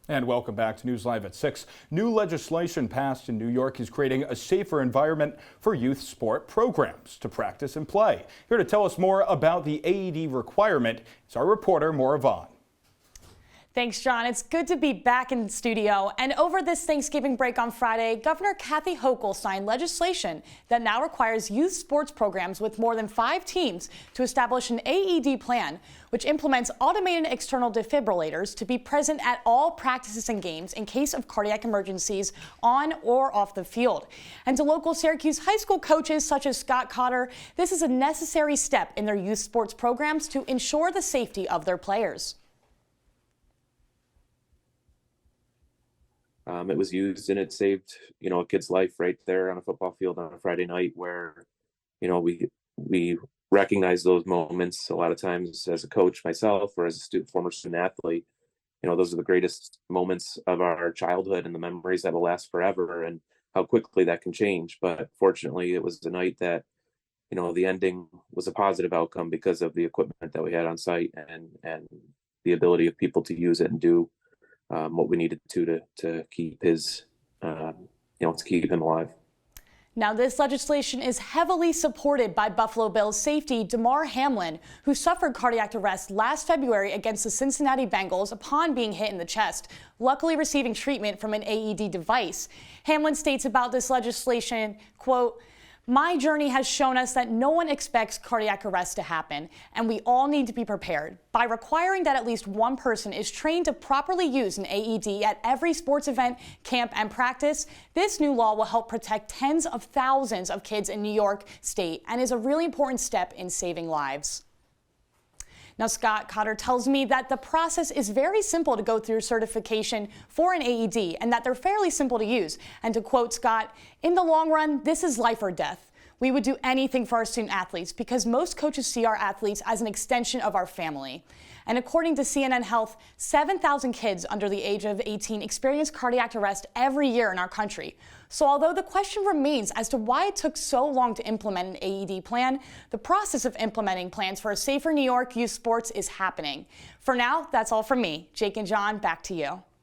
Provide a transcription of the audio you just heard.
And welcome back to News Live at 6. New legislation passed in New York is creating a safer environment for youth sport programs to practice and play. Here to tell us more about the AED requirement is our reporter, Moira Vaughan. Thanks, John. It's good to be back in the studio. And over this Thanksgiving break on Friday, Governor Kathy Hochul signed legislation that now requires youth sports programs with more than 5 teams to establish an AED plan, which implements automated external defibrillators to be present at all practices and games in case of cardiac emergencies on or off the field. And to local Syracuse high school coaches such as Scott Cotter, this is a necessary step in their youth sports programs to ensure the safety of their players. It was used and it saved, a kid's life right there on a football field on a Friday night where, we recognize those moments a lot of times as a coach myself or as a former student athlete. Those are the greatest moments of our childhood and the memories that will last forever and how quickly that can change. But fortunately, it was the night that, the ending was a positive outcome because of the equipment that we had on site and the ability of people to use it and do what we needed to keep his, to keep him alive. Now, this legislation is heavily supported by Buffalo Bills safety Damar Hamlin, who suffered cardiac arrest last February against the Cincinnati Bengals upon being hit in the chest, luckily receiving treatment from an AED device. Hamlin states about this legislation, quote, "My journey has shown us that no one expects cardiac arrest to happen, and we all need to be prepared. By requiring that at least one person is trained to properly use an AED at every sports event, camp, and practice, this new law will help protect tens of thousands of kids in New York State and is a really important step in saving lives." Now, Scott Cotter tells me that the process is very simple to go through certification for an AED and that they're fairly simple to use. And to quote Scott, "In the long run, this is life or death. We would do anything for our student athletes because most coaches see our athletes as an extension of our family." And according to CNN Health, 7,000 kids under the age of 18 experience cardiac arrest every year in our country. So although the question remains as to why it took so long to implement an AED plan, the process of implementing plans for a safer New York youth sports is happening. For now, that's all from me. Jake and John, back to you.